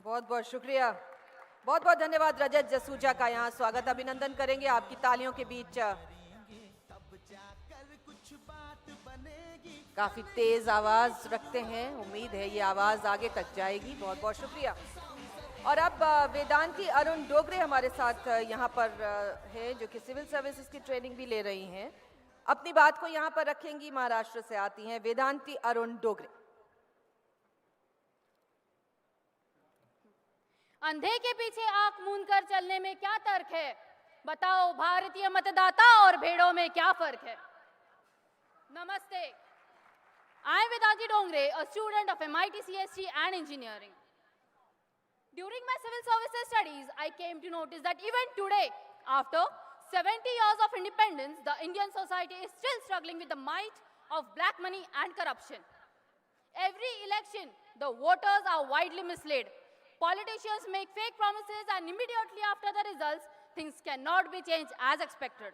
बहुत बहुत शुक्रिया, बहुत बहुत धन्यवाद रजत जसूजा का। यहाँ स्वागत अभिनंदन करेंगे आपकी तालियों के बीच। काफी तेज आवाज रखते हैं, उम्मीद है ये आवाज आगे तक जाएगी। बहुत बहुत शुक्रिया। और अब वेदांती अरुण डोगरे हमारे साथ यहाँ पर है, जो कि सिविल सर्विसेज की ट्रेनिंग भी ले रही हैं। अपनी बात को यहाँ पर रखेंगी। महाराष्ट्र से आती हैं वेदांती अरुण डोगरे। अंधे के पीछे आंख मूंद कर चलने में क्या तर्क है? बताओ भारतीय मतदाता और भेड़ों में क्या फर्क है? नमस्ते, I am Vedanti Dongre, a student of MIT CST and Engineering. During my civil services studies, I came to notice that even today, after 70 years of independence, the Indian society is still struggling with the might of black money and corruption. Every election, the voters are widely misled. Politicians make fake promises and immediately after the results, things cannot be changed as expected.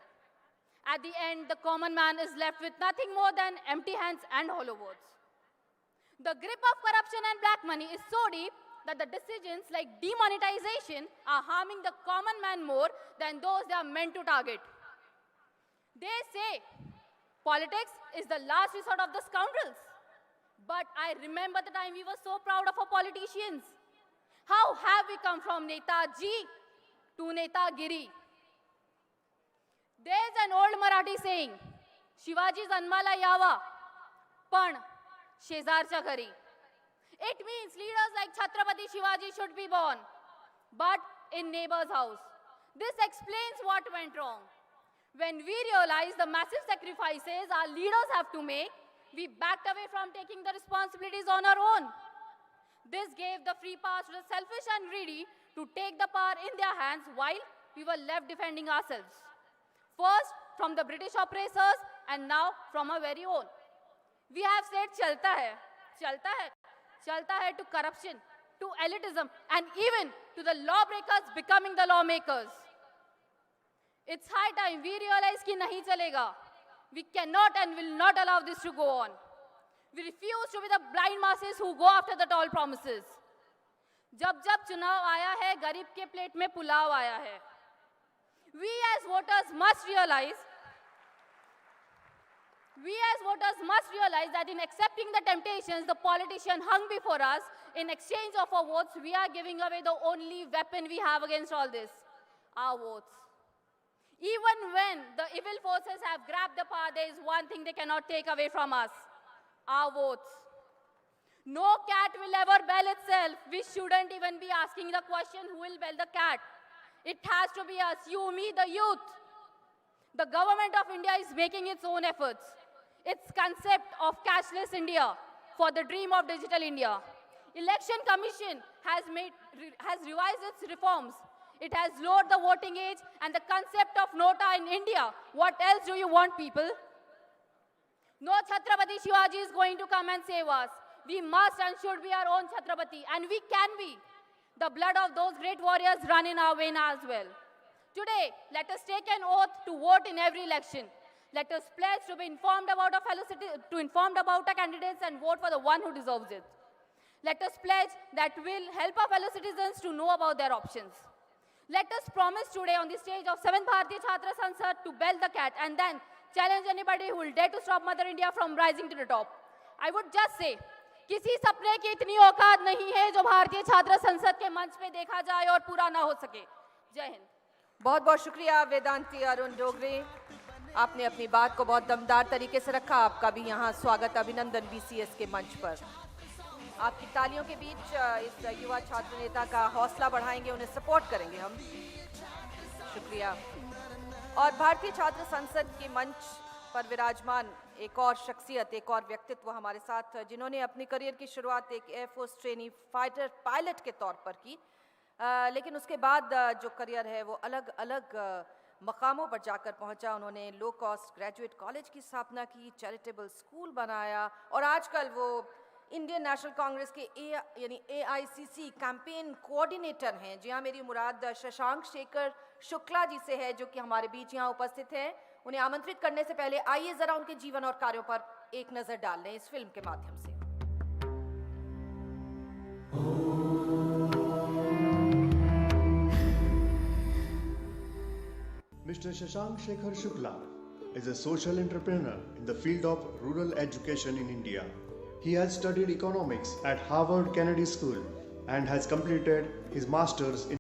At the end, the common man is left with nothing more than empty hands and hollow words. The grip of corruption and black money is so deep that the decisions like demonetization are harming the common man more than those they are meant to target. They say politics is the last resort of the scoundrels. But I remember the time we were so proud of our politicians. How have we come from Netaji to Netagiri? There's an old Marathi saying, Shivaji जन्माला यावा, पण शेजारच्या घरी. It means leaders like Chhatrapati Shivaji should be born, but in neighbor's house. This explains what went wrong. When we realized the massive sacrifices our leaders have to make, we backed away from taking the responsibilities on our own. This gave the free pass to the selfish and greedy to take the power in their hands while we were left defending ourselves. First from the British oppressors and now from our very own. We have said chalta hai, chalta hai, chalta hai to corruption, to elitism, and even to the lawbreakers becoming the lawmakers. It's high time we realize ki nahi chalega. We cannot and will not allow this to go on. We refuse to be the blind masses who go after the tall promises. जब जब चुनाव आया है, गरीब के plate में पुलाव आया है. We as voters must realize that in accepting the temptations the politician hung before us, in exchange of our votes, we are giving away the only weapon we have against all this, our votes. Even when the evil forces have grabbed the power, there is one thing they cannot take away from us, our votes. No cat will ever bell itself. We shouldn't even be asking the question, who will bell the cat? It has to be us, you, me, the youth. The government of India is making its own efforts. Its concept of cashless India for the dream of digital India. Election Commission has revised its reforms. It has lowered the voting age and the concept of Nota in India. What else do you want, people? No Chhatrapati Shivaji is going to come and save us. We must and should be our own Chhatrapati, and we can be. The blood of those great warriors run in our veins as well. Today, let us take an oath to vote in every election. Let us pledge to be informed about our candidates and vote for the one who deserves it. Let us pledge that we'll help our fellow citizens to know about their options. Let us promise today on the stage of 7th Bharatiya Chhatra Sansad to bell the cat and then challenge anybody who will dare to stop Mother India from rising to the top. I would just say, किसी सपने की इतनी औकात नहीं है जो भारतीय छात्र संसद के मंच पे देखा जाए और पूरा ना हो सके। जय हिंद। बहुत बहुत शुक्रिया वेदांती अरुण डोगरे, आपने अपनी बात को बहुत दमदार तरीके से रखा। आपका भी यहाँ स्वागत अभिनंदन VCS के मंच पर। आपकी तालियों के बीच इस युवा छात्र नेता का हौसला बढ़ाएंगे, उन्हें सपोर्ट करेंगे हम। शुक्रिया। और भारतीय छात्र संसद के मंच पर विराजमान एक और शख्सियत, एक और व्यक्तित्व हमारे साथ, जिन्होंने अपनी करियर की शुरुआत एक एयरफोर्स ट्रेनी फाइटर पायलट के तौर पर की, लेकिन उसके बाद जो करियर है वो अलग अलग मकामों पर जाकर पहुंचा। उन्होंने लो कॉस्ट ग्रेजुएट कॉलेज की स्थापना की, चैरिटेबल स्कूल बनाया और आजकल वो इंडियन नेशनल कांग्रेस के यानी AICC कैंपेन कोऑर्डिनेटर हैं। जी हाँ, मेरी मुराद शशांक शेखर शुक्ला जी से है, जो कि हमारे बीच यहाँ उपस्थित हैं। उन्हें आमंत्रित करने से पहले आइए जरा उनके जीवन और कार्यों पर एक नजर डाल लें इस फिल्म के माध्यम से। Shashank Shekhar Shukla is a social entrepreneur in the field of rural education in India. He has studied economics at Harvard Kennedy School and has completed his master's in